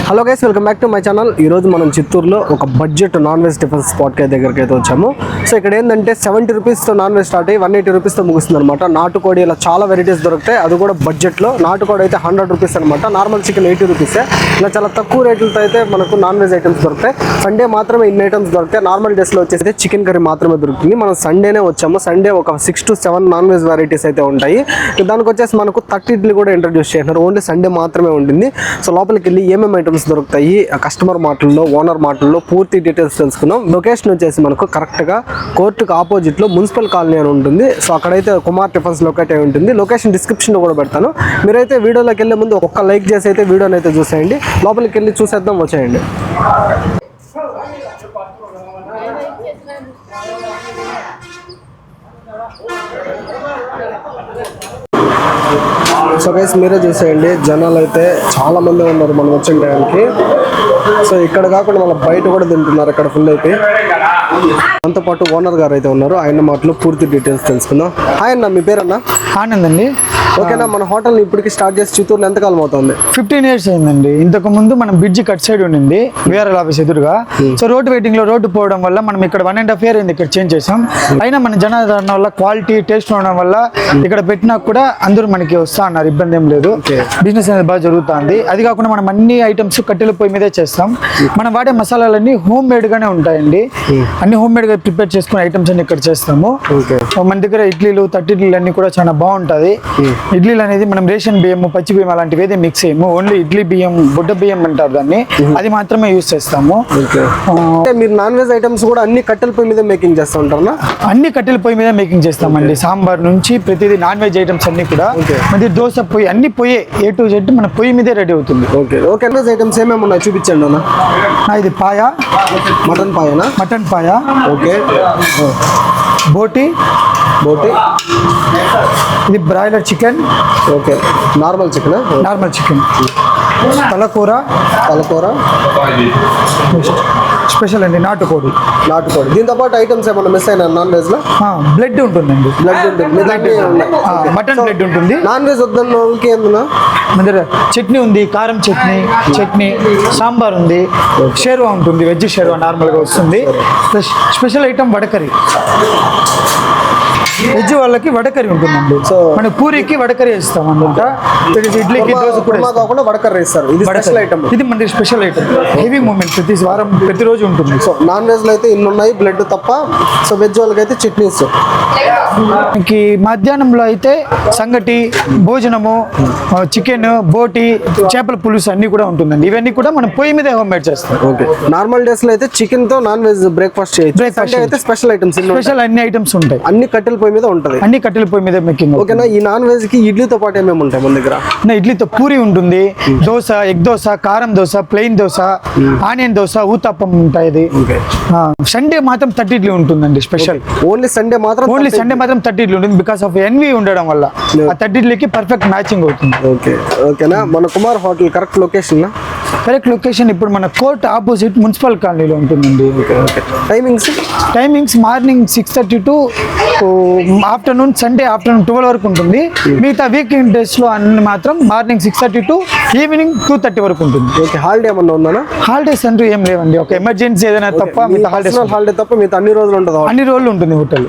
Hello guys, welcome back to my channel. ఈరోజు మనం చిత్తూరులో ఒక బడ్జెట్ నాన్ వెజ్ టిఫిన్ స్పాట్కి దగ్గరికి అయితే వచ్చాము. సో ఇక్కడ ఏంటంటే 70 రూపీస్తో నాన్ వెజ్ స్టార్ట్ అయ్యి 180 రూపీస్తో ముగుస్తుంది అనమాట. నాటుకోడి ఇలా చాలా వెరైటీస్ దొరుకుతాయి, అది కూడా బడ్జెట్లో. నాటుకోడి అయితే 100 రూపీస్ అనమాట. నార్మల్ చికెన్ 80 రూపీసే. ఇలా చాలా తక్కువ రేట్లతో అయితే మనకు నాన్ వెజ్ ఐటమ్స్ దొరుకుతాయి. సండే మాత్రమే ఇన్ని ఐటమ్స్ దొరుకుతాయి. నార్మల్ డేస్లో వచ్చేసి చికెన్ కర్రీ మాత్రమే దొరుకుతుంది. మనం సండేనే వచ్చాము. సండే ఒక 6 to 7 నాన్ వెజ్ వెరైటీస్ అయితే ఉంటాయి. దానికి వచ్చేసి మనకు 30 ఇడ్లీ కూడా ఇంట్రడ్యూస్ చేసినారు. ఓన్లీ సండే మాత్రమే ఉంటుంది. సో లోపలికి వెళ్ళి ఏమేమి ఐటమ్స్ దొరుకుతాయి, కస్టమర్ మాటల్లో, ఓనర్ మాటల్లో పూర్తి డీటెయిల్స్ తెలుసుకుందాం. లొకేషన్ వచ్చేసి మనకు కరెక్ట్గా కోర్టుకు ఆపోజిట్లో మున్సిపల్ కాలనీ అని ఉంటుంది. సో అక్కడైతే కుమార్ టిఫిన్స్ లొకేట్ అయి ఉంటుంది. లొకేషన్ డిస్క్రిప్షన్లో కూడా పెడతాను. మీరైతే వీడియోలోకి వెళ్ళే ముందు ఒక్క లైక్ చేసి అయితే వీడియోని అయితే చూసేయండి. లోపలికి వెళ్ళి చూసేద్దాం, వచ్చేయండి. సో గైస్ మీరే చూసేయండి, జనాలు అయితే చాలా మంది ఉన్నారు మనం వచ్చిన టైంకి. సో ఇక్కడ కాకుండా మళ్ళీ బయట కూడా తింటున్నారు ఇక్కడ ఫుల్ అయితే. దాంతో పాటు ఓనర్ గారు అయితే ఉన్నారు, ఆయన మాటలో పూర్తి డీటెయిల్స్ తెలుసుకుందాం. హాయ్ అన్న, మీ పేరన్నా? ఆనంద్ అండి. ఓకేనా, మన హోటల్ ఇప్పటికి స్టార్ట్ చేసి చిత్తూరులో ఎంతకాలం అవుతుంది? 15 years అయిందండి. ఇంతకు ముందు మనం బ్రిడ్జి కట్ సైడ్ ఉండింది, విఆర్ఎల్ ఆఫీస్ ఎదురుగా. సో రోడ్డు వెయిటింగ్ లో రోడ్డు పోవడం వల్ల మనం ఇక్కడ 1.5 year అయింది ఇక్కడ చేంజ్ చేసాం. అయినా మన జనాదరణ వల్ల, క్వాలిటీ టేస్ట్ ఉండడం వల్ల ఇక్కడ పెట్టినా కూడా అందరూ మనకి వస్తా అన్నారు, ఇబ్బంది ఏం లేదు. బిజినెస్ అనేది బాగా జరుగుతుంది. అది కాకుండా మనం అన్ని ఐటమ్స్ కట్టెల పొయ్యి మీదే చేస్తాం. మనం వాడే మసాలాలన్నీ హోమ్ మేడ్ గానే ఉంటాయండి. అన్ని హోమ్ మేడ్ గా ప్రిపేర్ చేసుకునే ఐటమ్స్ అన్ని ఇక్కడ చేస్తాము. మన దగ్గర ఇడ్లీలు, 30 ఇడ్లీలు అన్ని కూడా చాలా బాగుంటది. ఇడ్లీలు అనేది మనం రేషన్ బియ్యం, పచ్చి బియ్యం అలాంటివి ఏదే మిక్స్ చేయము. ఓన్లీ ఇడ్లీ బియ్యం, బుడ్డ బియ్యం అంటారు దాన్ని, అది మాత్రమే యూజ్ చేస్తాము. మీరు నాన్ వెజ్ ఐటమ్స్ కూడా అన్ని కట్టెల పొయ్యి మీద మేకింగ్ చేస్తూ ఉంటారా? అన్ని కట్టెల పొయ్యి మీద మేకింగ్ చేస్తామండి. సాంబార్ నుంచి ప్రతిదీ నాన్ వెజ్ ఐటమ్స్ అన్ని కూడా. మరి దోశ పొయ్యి, అన్ని పొయ్యే, A to Z మన పొయ్యి మీదే రెడీ అవుతుంది. Okay okay. Non veg items ఏమేమి ఉన్నాయి చూపించండి అన్న. ఇది పాయ, మటన్ పాయనా? మటన్ పాయ. ఓకే. బోటి, బోటి. ఇది broiler chicken. Okay. Normal chicken? Normal chicken. తలకూర, తలకూర స్పెషల్ అండి. నాటుకోడి. నాటుకోడి. దీంతో పాటు ఐటమ్స్ ఏమన్నా మిస్ అయినా నాన్ వెజ్ లో? బ్లడ్ ఉంటుందండి. బ్లడ్ ఉంటుంది. మటన్ బ్లడ్ ఉంటుంది. నాన్ వెజ్ వద్దన్న వాళ్ళకి ఏమన్నా మన దగ్గర చట్నీ ఉంది, కారం చట్నీ, సాంబార్ ఉంది, షేర్వా ఉంటుంది, వెజ్ షేర్వా నార్మల్ గా వస్తుంది. ప్లస్ స్పెషల్ ఐటమ్ వడకరీ. వెజ్ వాళ్ళకి వడకరీ ఉంటుందండి. సో మన పూరికి వడకరీ ఇస్తాం అన్నమాట. ఇడ్లీకి, దోశ కూడా కాకుండా వడకరీ ఇస్తారు. ఇది స్పెషల్ ఐటమ్. ఇది మన స్పెషల్ ఐటమ్. హెవీ మూమెంట్ ప్రతి వారం, ప్రతిరోజు ఉంటుంది. సో నాన్ వెజ్ లో అయితే ఇన్ని ఉన్నాయి, బ్లడ్ తప్ప. సో వెజ్ వాళ్ళకి అయితే చట్నీస్. మధ్యాహ్నంలో అయితే సంగటి, భోజనము, చికెన్, బోటి, చేపల పులుసు అన్ని కూడా ఉంటుందండి. ఇవన్నీ కూడా మనం పొయ్యి మీద హోమ్ మేడ్ చేస్తాం. ఓకే. నార్మల్ డేస్ లో అయితే చికెన్ తో నాన్ వెజ్ బ్రేక్ఫాస్ట్ చేయొచ్చు. బ్రేక్ఫాస్ట్ అయితే స్పెషల్ ఐటమ్స్, స్పెషల్ అన్ని ఐటమ్స్ ఉంటాయి. అన్ని కట్టెల పొయ్యి మీద ఉంటది. అన్ని కట్టెల పొయ్యి మీద మేకింగ్. ఓకేనా. ఈ నాన్ వెజ్ కి ఇడ్లీతో పాటు ఏమేమి ఉంటాయి మన దగ్గర? ఇడ్లీతో పూరి ఉంటుంది, దోశ, ఎగ్ దోశ, కారం దోశ, ప్లెయిన్ దోశ, ఆనియన్ దోశ, ఊతప్పం ఉంటాయి. సండే మాత్రం 30 ఇడ్లీ ఉంటుందండి స్పెషల్. ఓన్లీ సండే మాత్రం 30 ఇడ్లీ ఉంటుంది. బికాస్ ఆఫ్ ఎన్వి ఉండడం వల్ల ఆ 30 ఇడ్లీకి పర్ఫెక్ట్ మ్యాచింగ్ అవుతుంది. ఓకే ఓకేనా. మన Kumar hotel correct location? Correct location ఇప్పుడు మన కోర్ట్ ఆపోజిట్ మున్సిపల్ కాలనీలో ఉంటుందండి. Timings morning 6:30 to afternoon, Sunday afternoon 12 వరకు ఉంటుంది. మిగతా వీకెండ్ డేస్ లో అన్ని మాత్రం మార్నింగ్ 6:30 to ఈవినింగ్ 2:30 వరకు ఉంటుంది. ఓకే. హాలిడే ఏమన్నా ఉందా? హాలిడేస్ అంటూ ఏం లేవండి. ఒక ఎమర్జెన్సీ ఏదైనా తప్ప హాలిడే తప్ప మిగతా అన్ని రోజులు ఉంటుంది. అన్ని రోజులు ఉంటుంది హోటల్.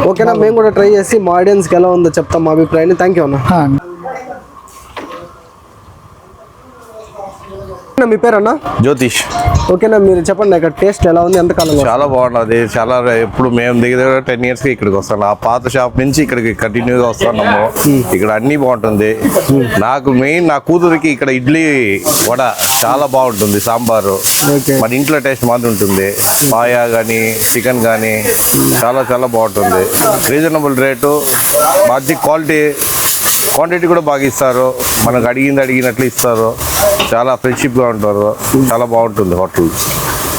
ఓకేనా. మేము కూడా ట్రై చేసి మా ఆడియన్స్ కి ఎలా ఉందో చెప్తాం మా అభిప్రాయాన్ని. థ్యాంక్ యూ అన్న. మీ పేరన్నా? జ్యోతిష్. ఓకేనా. మీరు చెప్పండి, ఇక్కడ టేస్ట్ ఎలా ఉంది, ఎంతకాలం? చాలా బాగున్నది. చాలా ఎప్పుడు మేము దగ్గర 10 years ఇక్కడికి వస్తాను. ఆ పాత షాప్ నుంచి ఇక్కడికి కంటిన్యూగా వస్తున్నాము. ఇక్కడ అన్ని బాగుంటుంది. నాకు మెయిన్ నా కూతురికి ఇక్కడ ఇడ్లీ, వడ చాలా బాగుంటుంది. సాంబారు మన ఇంట్లో టేస్ట్ మాత్రం ఉంటుంది. పాయా కానీ, చికెన్ కానీ చాలా చాలా బాగుంటుంది. రీజనబుల్ రేటు, మంచి క్వాంటిటీ కూడా బాగా ఇస్తారు. మనకు అడిగినట్లు ఇస్తారు. చాలా ఫ్రెండ్షిప్గా ఉంటారు. చాలా బాగుంటుంది హోటల్.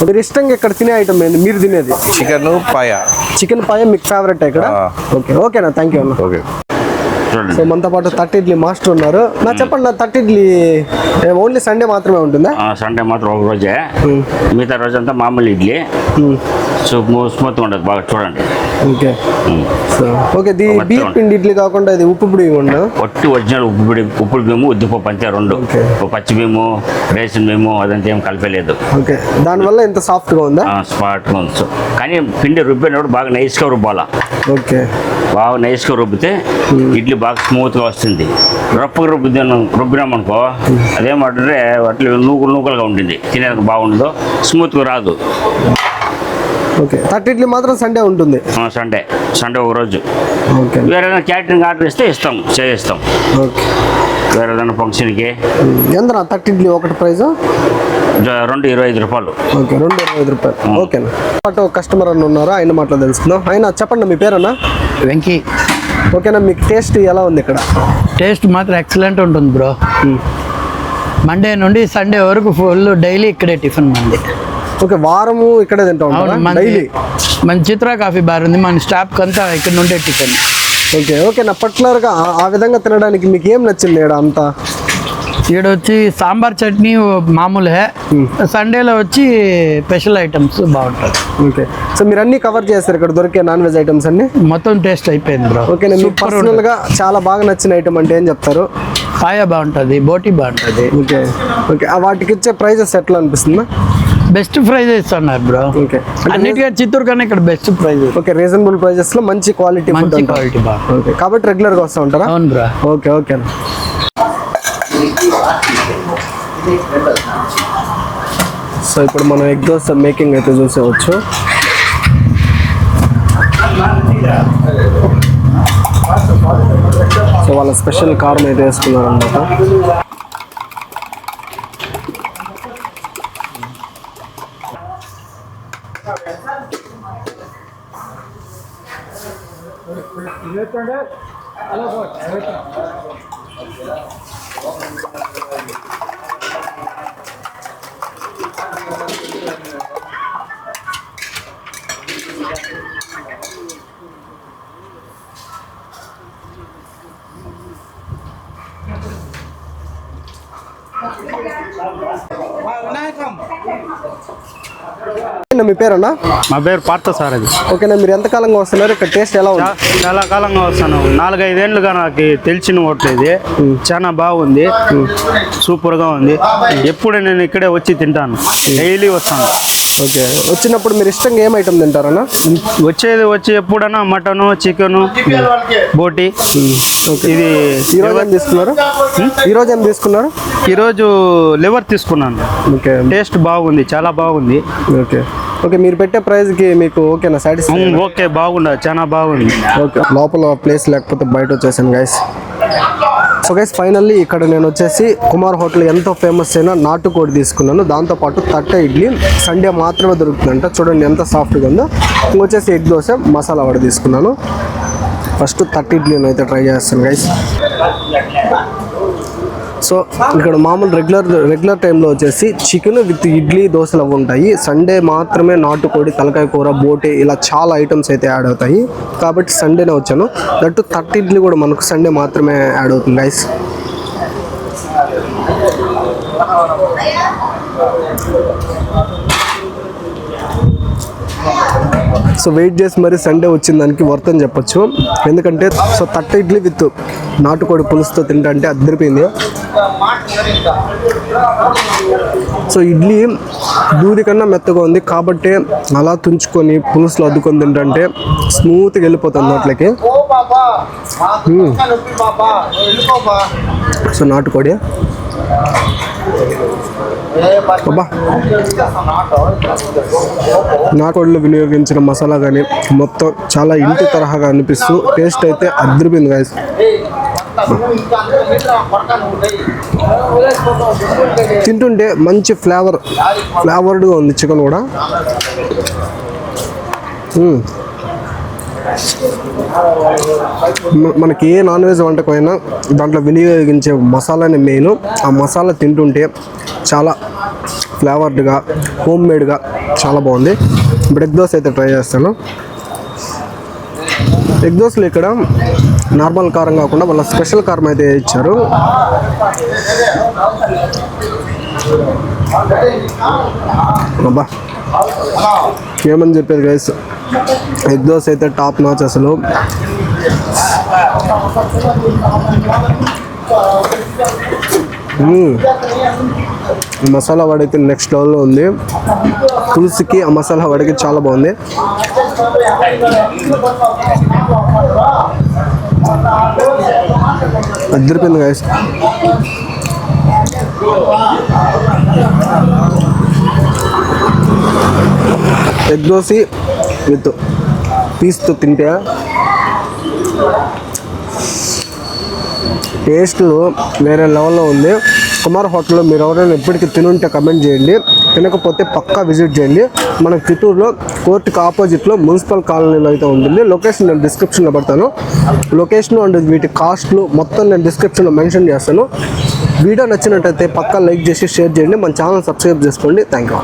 మీరు ఇష్టంగా ఇక్కడ తినే ఐటమ్ ఏంది మీరు తినేది? చికెన్ పాయ. చికెన్ పాయ మీకు ఫేవరెట్ ఇక్కడ? ఓకే ఓకేనా. థ్యాంక్ యూ అన్న. ఓకే. చూడండి. సో మనతో పాటు తట్ట ఇడ్లీ మాస్టర్ ఉన్నారు. నా చెప్పండి, నా తట్ట ఇడ్లీ ఓన్లీ సండే మాత్రమే ఉంటుందా? సండే మాత్రం ఒక రోజే, మిగతా రోజంతా మామూలు ఇడ్లీ. స్మూత్ ఉండదు బాగా, చూడండి. ఓకే. సో ఓకే, బియ్యం పిండి ఇడ్లీ కాకుండా ఇది ఉప్పు పొడి ఉండదు? ఒట్టి ఒరిజినల్ ఉప్పుడు బియ్యము, ఉద్దిపప్పు అంతే రెండు. పచ్చి బియ్యము, రేషన్ బియ్యము అదంతా ఏం కలిపలేదు. ఓకే, దానివల్ల ఇంత సాఫ్ట్గా ఉందా? స్పాట్గా ఉంది. కానీ పిండి రుబ్బినప్పుడు బాగా నైస్గా రుబ్బాలా. ఓకే, బాగా నైస్గా రుబ్బితే ఇడ్లీ బాగా స్మూత్గా వస్తుంది. రప్పగా రుబ్బినామనుకో అదేమంటే వాటిలో నూకలుగా ఉంటుంది, తినేందుకు బాగుండదు, స్మూత్గా రాదు. ఓకే, తట్ట ఇడ్లీ మాత్రం సండే ఉంటుంది? సండే ఒక రోజు. ఓకే, వేరే ఏదైనా క్యాటరింగ్ ఆర్డర్ ఇస్తే చేయిస్తాం. ఓకే, వేరే ఏదైనా ఫంక్షన్కి. ఎంత తట్ట ఇడ్లీ ఒకటి ప్రైస్? 225 రూపాయలు. ఓకే, 225 రూపాయలు. ఓకేనా. పాటు కస్టమర్ అని ఉన్నారు, ఆయన మాటలు తెలుసుకుందాం. ఆయన చెప్పండి, మీ పేరన్నా? వెంకీ. ఓకేనా, మీకు టేస్ట్ ఎలా ఉంది ఇక్కడ? టేస్ట్ మాత్రం ఎక్సలెంట్ ఉంటుంది బ్రో. మండే నుండి సండే వరకు ఫుల్ డైలీ ఇక్కడే టిఫిన్ మంది. ఓకే, వారము ఇక్కడే తింటా ఉంటాం డైలీ? మన చిత్ర కాఫీ బార్ ఉంది, మన స్టాఫ్ అంతా ఇక్కడ నుండే టిఫిన్. ఓకే ఓకే, నా పర్టికులర్గా ఆ విధంగా తినడానికి మీకు ఏం నచ్చింది ఇక్కడ అంతా? ఇక్కడ వచ్చి సాంబార్ చట్నీ మామూలే, సండేలో వచ్చి స్పెషల్ ఐటమ్స్ బాగుంటుంది. ఓకే, సో మీరు అన్ని కవర్ చేస్తారు ఇక్కడ దొరికే నాన్ వెజ్ ఐటమ్స్ అన్ని? మొత్తం టేస్ట్ అయిపోయింది బ్రో. ఓకే, మీకు పర్సనల్గా చాలా బాగా నచ్చిన ఐటమ్ అంటే ఏం చెప్తారు? కాయ బాగుంటుంది, బోటీ బాగుంటుంది. ఓకే ఓకే, వాటికి ఇచ్చే ప్రైజెస్ ఎట్లా అనిపిస్తుందా? బెస్ట్ ప్రైజ్ ఇస్తున్నారు బ్రో. ఓకే, అన్నిటికీ చిత్తూరు కన్నా ఇక్కడ best price. Okay, reasonable prices లో మంచి క్వాలిటీ ఫుడ్. మంచి క్వాలిటీ బాగా. ఓకే, కాబట్టి రెగ్యులర్ గా వస్తూ ఉంటారా? అవును బ్రో. Okay okay. సో ఇప్పుడు మనం ఎగ్ దోశ మేకింగ్ అయితే చూసేవచ్చు. సో వాళ్ళ స్పెషల్ కారం అయితే వేసుకున్నారు అన్నమాట. మీ పేరన్నా? మా పేరు పార్థసారథి. ఓకేనా, మీరు ఎంతకాలంగా వస్తున్నారు ఇక్కడ? టేస్ట్ ఎలా ఉంది? చాలా కాలంగా వస్తాను, 4-5 ఏళ్ళుగా నాకు తెలిసిన హోటల్ ఇది. చాలా బాగుంది, సూపర్గా ఉంది. ఎప్పుడు నేను ఇక్కడే వచ్చి తింటాను, డైలీ వస్తాను. ఓకే, వచ్చినప్పుడు మీరు ఇష్టంగా ఏం ఐటమ్ తింటారన్నా? వచ్చి ఎప్పుడన్నా మటను, చికెను, బోటి. ఇది ఈరోజు ఏం తీసుకున్నారు? ఈరోజు లివర్ తీసుకున్నాను. ఓకే, టేస్ట్ బాగుంది, చాలా బాగుంది. ఓకే ఓకే, మీరు పెట్టే ప్రైస్కి మీకు ఓకేనా? సాటిస్ఫై? ఓకే, బాగుంది, చాలా బాగుంది. ఓకే, లోపల ప్లేస్ లేకపోతే బయట వచ్చేసాను గైస్. సో గైస్, ఫైనల్లీ ఇక్కడ నేను వచ్చేసి కుమార్ హోటల్ ఎంతో ఫేమస్ అయిన నాటుకోడి తీసుకున్నాను. దాంతోపాటు తట్ట ఇడ్లీ సండే మాత్రమే దొరుకుతుందంట. చూడండి ఎంత సాఫ్ట్గా ఉందో. ఇంకొచ్చేసి ఎగ్ దోశ మసాలా వడ తీసుకున్నాను. ఫస్ట్ తట్ట ఇడ్లీని అయితే ట్రై చేస్తాను గైస్. సో ఇక్కడ మామూలు రెగ్యులర్ టైంలో వచ్చేసి చికెన్ విత్ ఇడ్లీ దోశలు అవి ఉంటాయి. సండే మాత్రమే నాటుకోడి, తలకాయ కూర, బోటి ఇలా చాలా ఐటమ్స్ అయితే యాడ్ అవుతాయి. కాబట్టి సండేనే వచ్చాను. దట్టు తట్ట ఇడ్లీ కూడా మనకు సండే మాత్రమే యాడ్ అవుతుంది గైస్. సో వెయిట్ చేసి మరి సండే వచ్చిన దానికి వర్త్ అని చెప్పొచ్చు. ఎందుకంటే సో తట్ట ఇడ్లీ విత్ నాటుకోడి పులుసుతో తింటే అద్దరిపోయింది. సో ఇడ్లీ దూది కన్నా మెత్తగా ఉంది కాబట్టి అలా తుంచుకొని పులుసులో అద్దుకొని తింటే స్మూత్గా వెళ్ళిపోతుంది నోట్లకి. సో నాటుకోడి అబ్బా, నాటుకోడిలో వినియోగించిన మసాలా కానీ మొత్తం చాలా ఇంటి తరహాగా అనిపిస్తూ టేస్ట్ అయితే అద్దరిపోయింది గైస్. తింటుంటే మంచి ఫ్లేవర్డ్గా ఉంది చికెన్ కూడా. మనకి ఏ నాన్ వెజ్ వంటకమైనా దాంట్లో వినియోగించే మసాలానే మెయిన్. ఆ మసాలా తింటుంటే చాలా ఫ్లేవర్డ్గా, హోమ్ మేడ్గా చాలా బాగుంది. ఇప్పుడు ఎగ్ దోశ అయితే ట్రై చేస్తాను. ఎగ్ దోశలు ఇక్కడ నార్మల్ కారం కాకుండా వాళ్ళ స్పెషల్ కారం అయితే ఇచ్చారు. అబ్బా ఏమని చెప్పేది గైస్, ఎగ్ దోశ అయితే టాప్ నాచ్ అసలు. మసాలా వడ అయితే నెక్స్ట్ లెవెల్లో ఉంది. పులుసుకి ఆ మసాలా వడకి చాలా బాగుంది. అదిరిపోయింది గైస్. ఎగ్ దోశ విత్ పీస్తో తింటే టేస్ట్ వేరే లెవెల్లో ఉంది. కుమార్ హోటల్లో మీరు ఎవరైనా ఎప్పటికీ తినుంటే కమెంట్ చేయండి, తినకపోతే పక్కా విజిట్ చేయండి. మనకు చిత్తూరులో కోర్టుకి ఆపోజిట్లో మున్సిపల్ కాలనీలో అయితే ఉంటుంది. లొకేషన్ నేను డిస్క్రిప్షన్లో పెడతాను. లొకేషన్ అండ్ వీటి కాస్ట్లు మొత్తం నేను డిస్క్రిప్షన్లో మెన్షన్ చేస్తాను. వీడియో నచ్చినట్టయితే పక్కా లైక్ చేసి షేర్ చేయండి. మన ఛానల్ సబ్స్క్రైబ్ చేసుకోండి. Thank you.